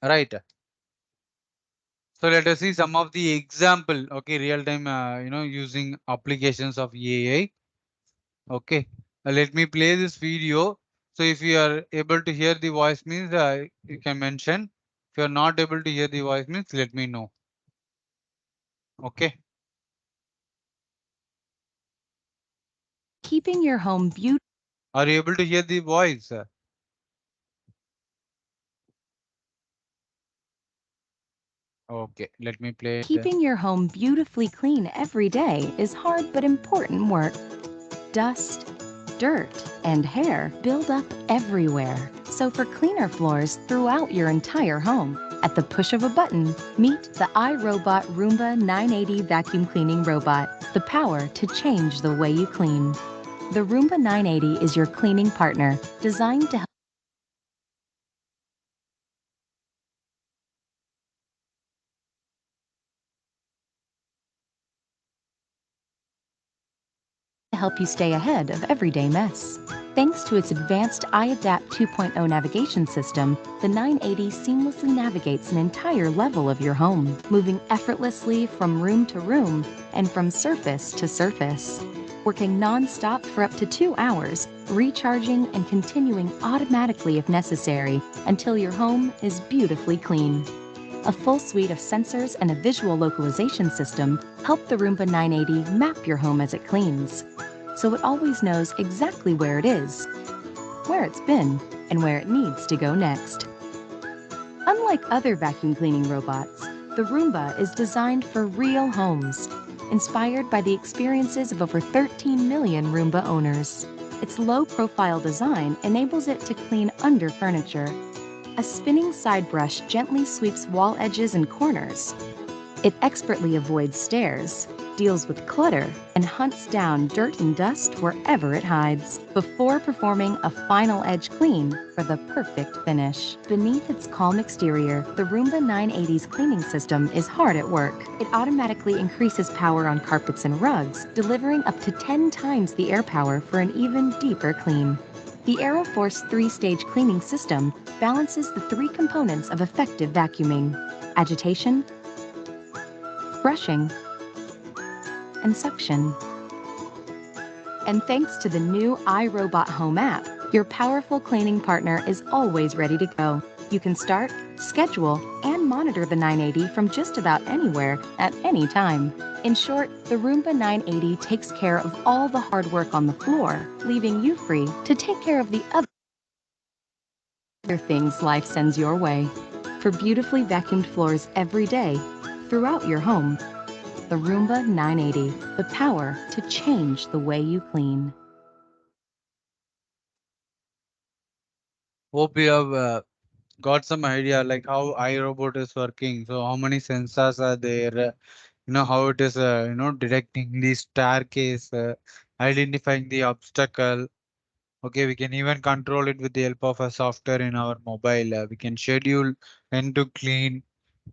right? So let us see some of the example, okay, real time, using applications of AI. Okay, let me play this video. So if you are able to hear the voice means you can mention. If you are not able to hear the voice means let me know. Okay. Keeping your home beautiful. Are you able to hear the voice? Okay, let me play it. Keeping your home beautifully clean every day is hard but important work. Dust, dirt, and hair build up everywhere. So for cleaner floors throughout your entire home, at the push of a button, meet the iRobot Roomba 980 vacuum cleaning robot, the power to change the way you clean. The Roomba 980 is your cleaning partner, designed to help you stay ahead of everyday mess. Thanks to its advanced iAdapt 2.0 navigation system, the 980 seamlessly navigates an entire level of your home, moving effortlessly from room to room and from surface to surface. Working non-stop for up to 2 hours, recharging and continuing automatically if necessary until your home is beautifully clean. A full suite of sensors and a visual localization system help the Roomba 980 map your home as it cleans, so it always knows exactly where it is, where it's been, and where it needs to go next. Unlike other vacuum cleaning robots, the Roomba is designed for real homes, inspired by the experiences of over 13 million Roomba owners. Its low-profile design enables it to clean under furniture. A spinning side brush gently sweeps wall edges and corners. It expertly avoids stairs, deals with clutter, and hunts down dirt and dust wherever it hides, before performing a final edge clean for the perfect finish. Beneath its calm exterior, the Roomba 980's cleaning system is hard at work. It automatically increases power on carpets and rugs, delivering up to 10 times the air power for an even deeper clean. The AeroForce 3-stage cleaning system balances the 3 components of effective vacuuming: agitation, brushing, and suction. And thanks to the new iRobot Home app, your powerful cleaning partner is always ready to go. You can start, schedule, and monitor the 980 from just about anywhere at any time. In short, the Roomba 980 takes care of all the hard work on the floor, leaving you free to take care of the other things life sends your way. For beautifully vacuumed floors every day, throughout your home, the Roomba 980, the power to change the way you clean. Hope you have got some idea like how iRobot is working. So how many sensors are there? How it is, detecting the staircase, identifying the obstacle. Okay, we can even control it with the help of a software in our mobile. We can schedule when to clean.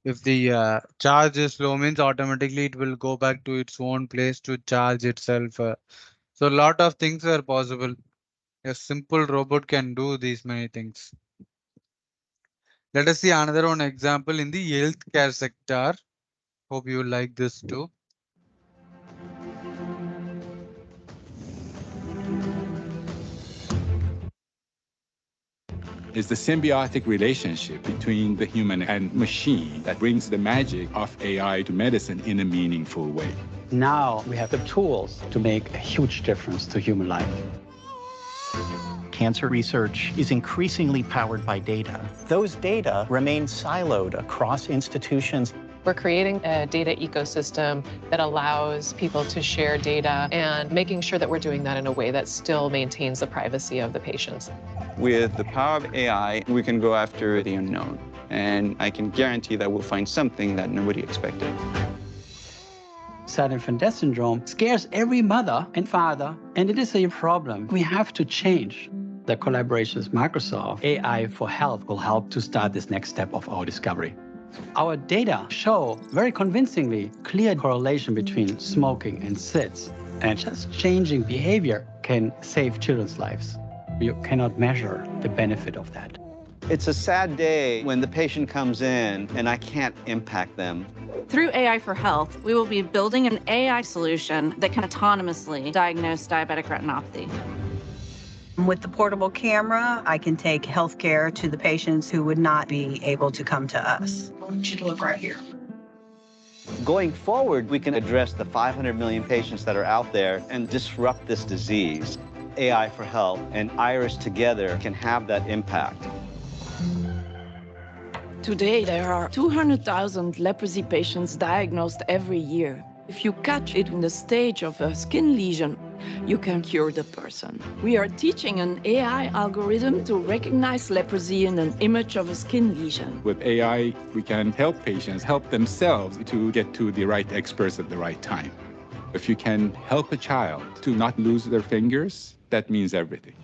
If the charge is low, means automatically it will go back to its own place to charge itself. So a lot of things are possible. A simple robot can do these many things. Let us see another one example in the healthcare sector. Hope you like this too. It's the symbiotic relationship between the human and machine that brings the magic of AI to medicine in a meaningful way. Now we have the tools to make a huge difference to human life. Cancer research is increasingly powered by data. Those data remain siloed across institutions. We're creating a data ecosystem that allows people to share data and making sure that we're doing that in a way that still maintains the privacy of the patients. With the power of AI, we can go after the unknown. And I can guarantee that we'll find something that nobody expected. Silent-Van-Ness syndrome scares every mother and father, and it is a problem we have to change. The collaboration with Microsoft AI for Health will help to start this next step of our discovery. Our data show very convincingly clear correlation between smoking and SIDS, and just changing behavior can save children's lives. You cannot measure the benefit of that. It's a sad day when the patient comes in and I can't impact them. Through AI for Health, we will be building an AI solution that can autonomously diagnose diabetic retinopathy. With the portable camera, I can take healthcare to the patients who would not be able to come to us. I want you to look right here. Going forward, we can address the 500 million patients that are out there and disrupt this disease. AI for Health and Iris together can have that impact. Today, there are 200,000 leprosy patients diagnosed every year. If you catch it in the stage of a skin lesion, you can cure the person. We are teaching an AI algorithm to recognize leprosy in an image of a skin lesion. With AI, we can help patients help themselves to get to the right experts at the right time. If you can help a child to not lose their fingers, that means everything.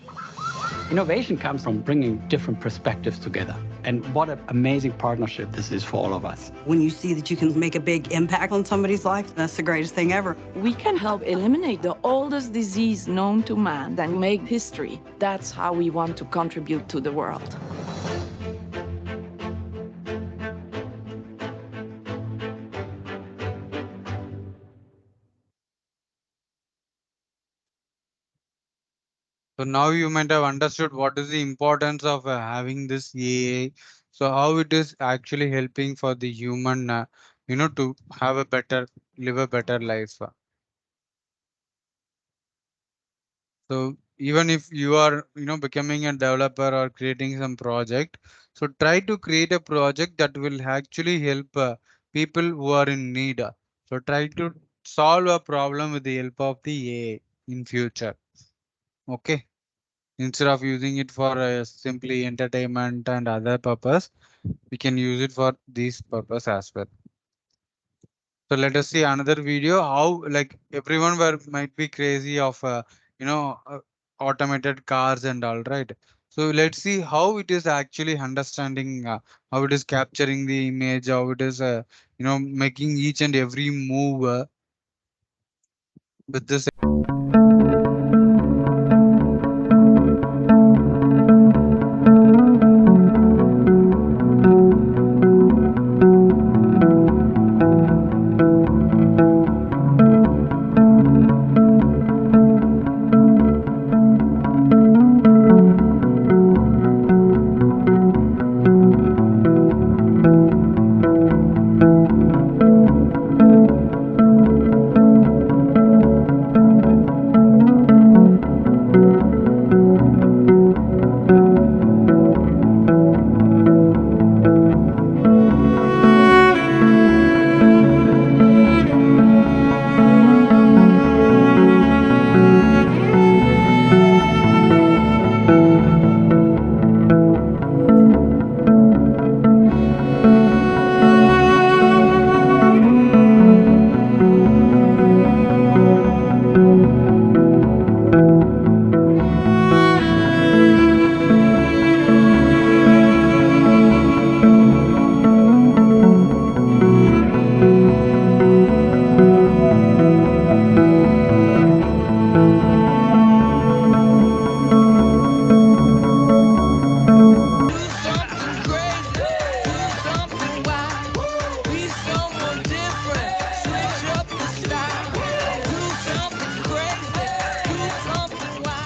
Innovation comes from bringing different perspectives together. And what an amazing partnership this is for all of us. When you see that you can make a big impact on somebody's life, that's the greatest thing ever. We can help eliminate the oldest disease known to man and make history. That's how we want to contribute to the world. So now you might have understood what is the importance of having this AI. So how it is actually helping for the human, to have a better, live a better life. So even if you are, becoming a developer or creating some project, so try to create a project that will actually help people who are in need. So try to solve a problem with the help of the AI in future. Okay. Instead of using it for simply entertainment and other purpose, we can use it for this purpose as well. So let us see another video how like everyone were might be crazy of automated cars and all, right. So let's see how it is actually understanding how it is capturing the image, how it is making each and every move with this.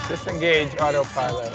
Disengage autopilot.